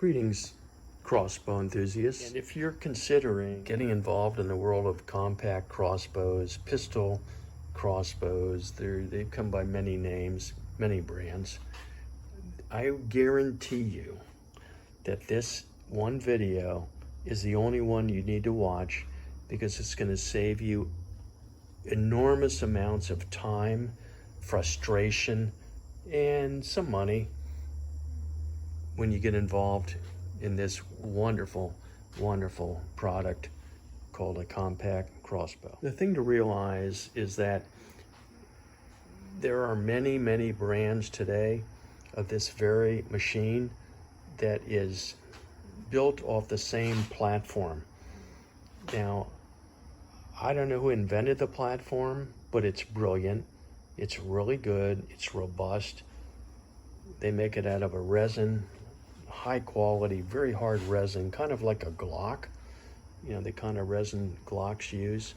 Greetings, crossbow enthusiasts. And if you're considering getting involved in the world of compact crossbows, pistol crossbows, they come by many names, many brands, I guarantee you that this one video is the only one you need to watch, because it's going to save you enormous amounts of time, frustration, and some money when you get involved in this wonderful, wonderful product called a compact crossbow. The thing to realize is that there are many, many brands today of this very machine that is built off the same platform. Now, I don't know who invented the platform, but it's brilliant. It's really good. It's robust. They make it out of a resin, high quality, very hard resin, kind of like a Glock, you know, the kind of resin Glocks use.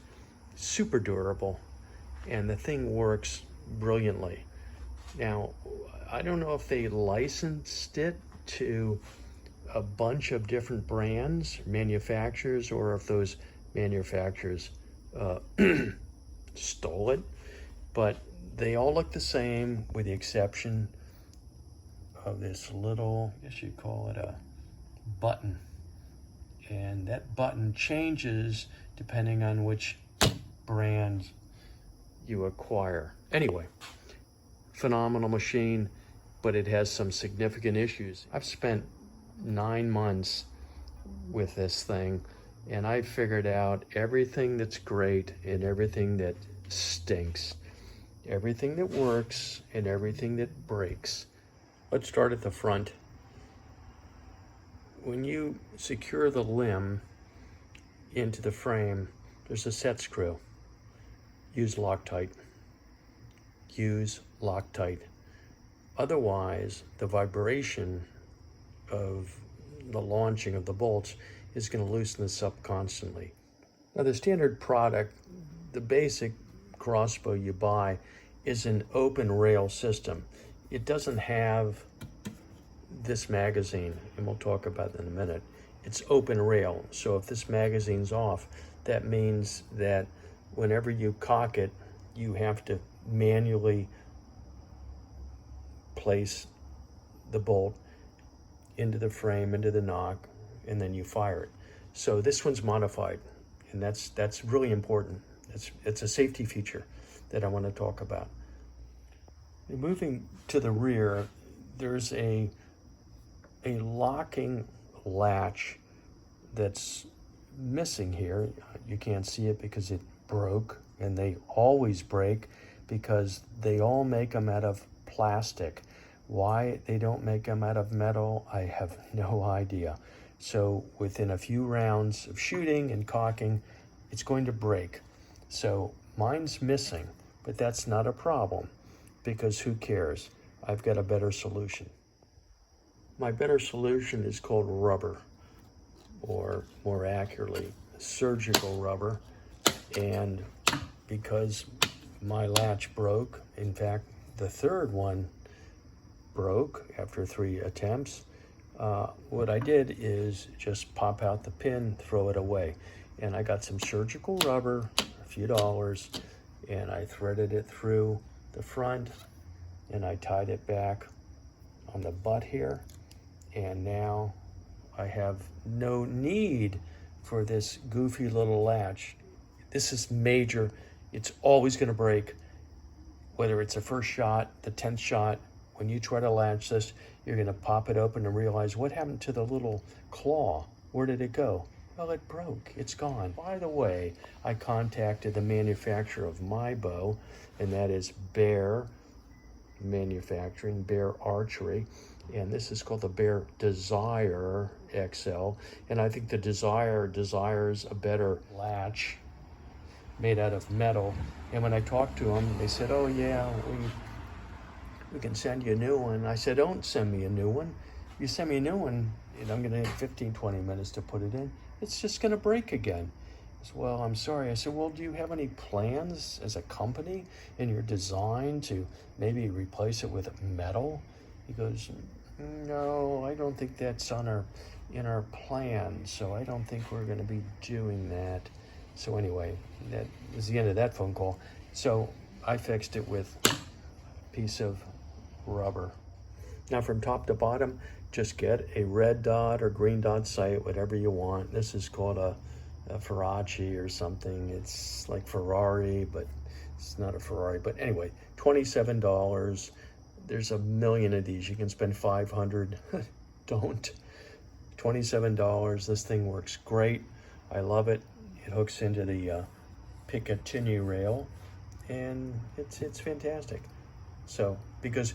Super durable, and the thing works brilliantly. Now, I don't know if they licensed it to a bunch of different brands, manufacturers, or if those manufacturers stole it, but they all look the same with the exception of this little, I guess you'd call it a button. And that button changes depending on which brand you acquire. Anyway, phenomenal machine, but it has some significant issues. I've spent 9 months with this thing, and I figured out everything that's great and everything that stinks, everything that works and everything that breaks. Let's start at the front. When you secure the limb into the frame, there's a set screw. Use Loctite. Use Loctite. Otherwise, the vibration of the launching of the bolts is going to loosen this up constantly. Now, the standard product, the basic crossbow you buy, is an open rail system. It doesn't have this magazine, and we'll talk about that in a minute. It's open rail, so if this magazine's off, that means that whenever you cock it, you have to manually place the bolt into the frame, into the nock, and then you fire it. So this one's modified, and that's really important. It's a safety feature that I want to talk about. Moving to the rear, there's a locking latch that's missing here. You can't see it because it broke, and they always break because they all make them out of plastic. Why they don't make them out of metal, I have no idea. So within a few rounds of shooting and cocking, it's going to break. So mine's missing, but that's not a problem, because who cares? I've got a better solution. My better solution is called rubber, or more accurately, surgical rubber. And because my latch broke, in fact, the third one broke after 3 attempts, what I did is just pop out the pin, throw it away. And I got some surgical rubber, a few dollars, and I threaded it through the front, and I tied it back on the butt here, and now I have no need for this goofy little latch. This is major. It's always going to break, whether it's the first shot, the 10th shot. When you try to latch this, you're going to pop it open and realize, what happened to the little claw? Where did it go? Well, it broke. It's gone. By the way, I contacted the manufacturer of my bow, and that is Bear Manufacturing, Bear Archery, and this is called the Bear Desire XL, and I think the Desire desires a better latch made out of metal. And when I talked to them, they said, oh yeah, we can send you a new one. I said, don't send me a new one. If you send me a new one, and I'm gonna have 15-20 minutes to put it in, it's just gonna break again. He said, well, I'm sorry. I said, well, do you have any plans as a company in your design to maybe replace it with metal? He goes, No, I don't think that's in our plan, so I don't think we're going to be doing that. So anyway, that was the end of that phone call. So I fixed it with a piece of rubber. Now from top to bottom, just get a red dot or green dot sight, whatever you want. This is called a Feyachi or something. It's like Ferrari, but it's not a Ferrari. But anyway, $27. There's a million of these. You can spend $500. Don't. $27. This thing works great. I love it. It hooks into the Picatinny rail, and it's fantastic. So, because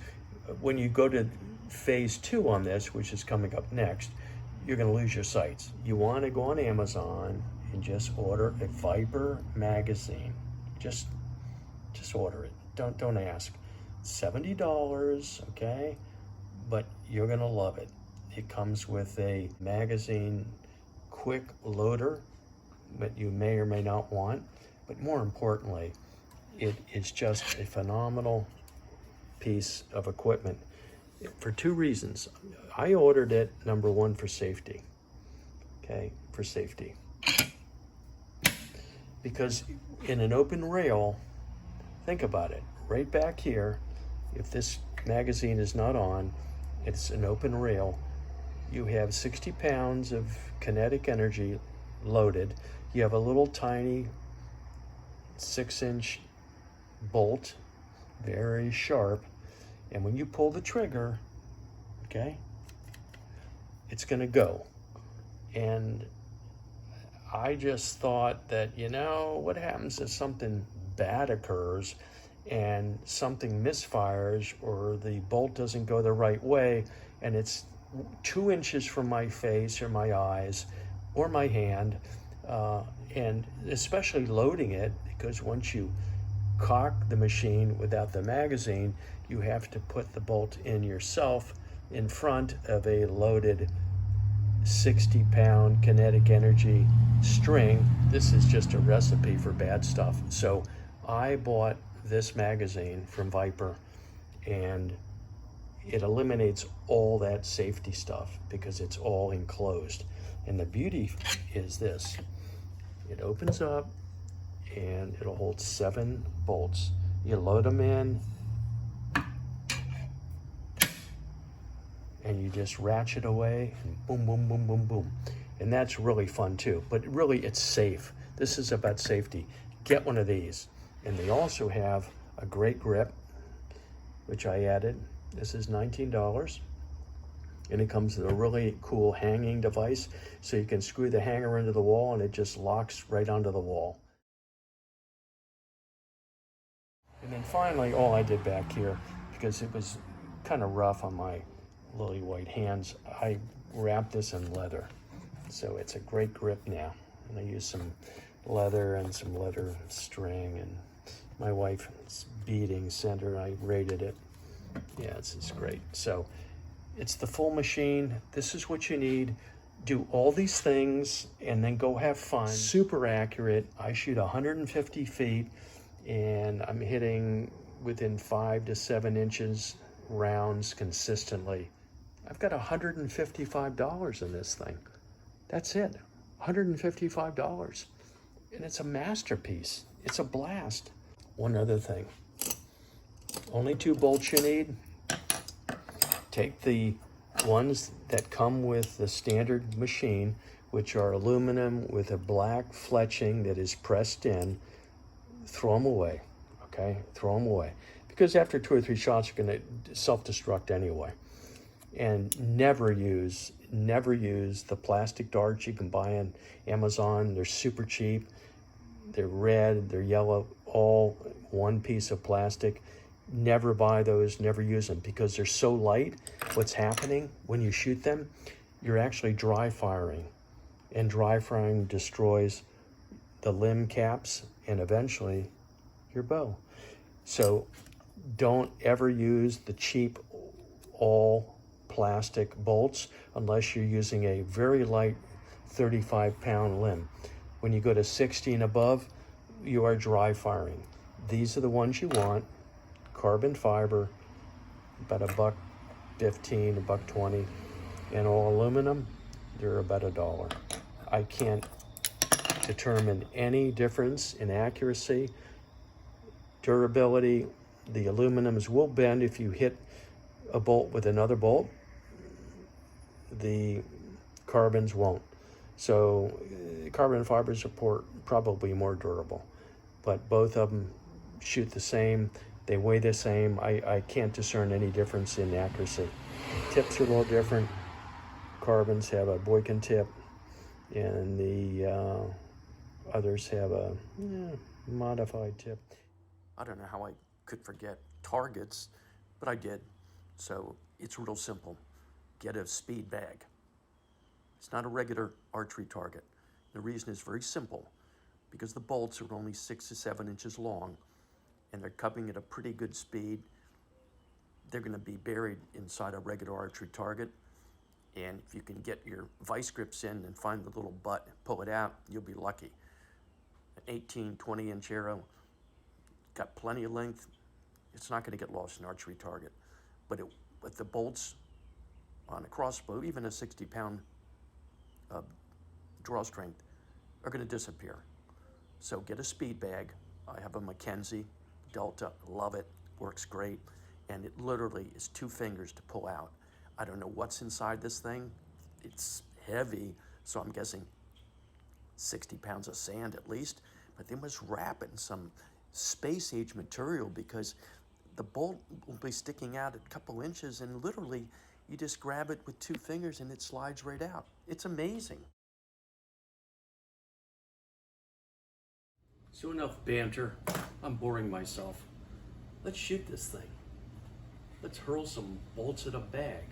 when you go to phase 2 on this, which is coming up next, you're going to lose your sights. You want to go on Amazon and just order a Viper magazine. Just order it. Don't ask. $70, okay? But you're going to love it. It comes with a magazine quick loader that you may or may not want. But more importantly, it is just a phenomenal piece of equipment for 2 reasons. I ordered it, number 1, for safety. Okay, for safety. Because in an open rail, think about it, right back here, if this magazine is not on, it's an open rail, you have 60 pounds of kinetic energy loaded. You have a little tiny 6-inch bolt, very sharp, and when you pull the trigger, okay, it's gonna go. And I just thought that, you know, what happens if something bad occurs and something misfires or the bolt doesn't go the right way and it's 2 inches from my face or my eyes or my hand, and especially loading it, because once you cock the machine without the magazine, you have to put the bolt in yourself in front of a loaded 60-pound kinetic energy string. This is just a recipe for bad stuff. So I bought this magazine from Viper, and it eliminates all that safety stuff because it's all enclosed. And the beauty is this: it opens up and it'll hold 7 bolts. You load them in and you just ratchet away and boom, boom, boom, boom, boom. And that's really fun too, but really it's safe. This is about safety. Get one of these. And they also have a great grip, which I added. This is $19. And it comes with a really cool hanging device, so you can screw the hanger into the wall and it just locks right onto the wall. And then finally, all I did back here, because it was kind of rough on my lily white hands, I wrapped this in leather. So it's a great grip now. And I used some leather and some leather string, and my wife's beading center, I rated it. Yeah, it's great. So it's the full machine. This is what you need. Do all these things and then go have fun. Super accurate. I shoot 150 feet and I'm hitting within 5 to 7 inches rounds consistently. I've got $155 in this thing. That's it, $155. And it's a masterpiece. It's a blast. One other thing, only 2 bolts you need. Take the ones that come with the standard machine, which are aluminum with a black fletching that is pressed in. Throw them away, okay? Throw them away. Because after 2 or 3 shots, you're gonna self-destruct anyway. And never use the plastic darts you can buy on Amazon. They're super cheap. They're red, they're yellow, all one piece of plastic. Never buy those, never use them, because they're so light. What's happening when you shoot them, you're actually dry firing, and dry firing destroys the limb caps and eventually your bow. So don't ever use the cheap all plastic bolts unless you're using a very light 35-pound limb. When you go to 60 and above, you are dry firing. These are the ones you want. Carbon fiber, about $1.15, $1.20, and all aluminum, they're about $1. I can't determine any difference in accuracy, durability. The aluminums will bend if you hit a bolt with another bolt. The carbons won't. So carbon fibers are probably more durable, but both of them shoot the same. They weigh the same. I can't discern any difference in accuracy. Tips are a little different. Carbons have a Boykin tip, and the others have a modified tip. I don't know how I could forget targets, but I did. So it's real simple. Get a speed bag. It's not a regular archery target. The reason is very simple, because the bolts are only 6 to 7 inches long, and they're coming at a pretty good speed. They're going to be buried inside a regular archery target, and if you can get your vice grips in and find the little butt, pull it out, you'll be lucky. An 18, 20-inch arrow, got plenty of length. It's not going to get lost in an archery target. But with the bolts on a crossbow, even a 60-pound draw strength, are going to disappear. So get a speed bag. I have a Mackenzie Delta, love it, works great, and it literally is 2 fingers to pull out. I don't know what's inside this thing. It's heavy, so I'm guessing 60 pounds of sand at least, but they must wrap it in some space-age material, because the bolt will be sticking out a couple inches, and literally you just grab it with 2 fingers and it slides right out. It's amazing. So enough banter. I'm boring myself. Let's shoot this thing. Let's hurl some bolts at a bag.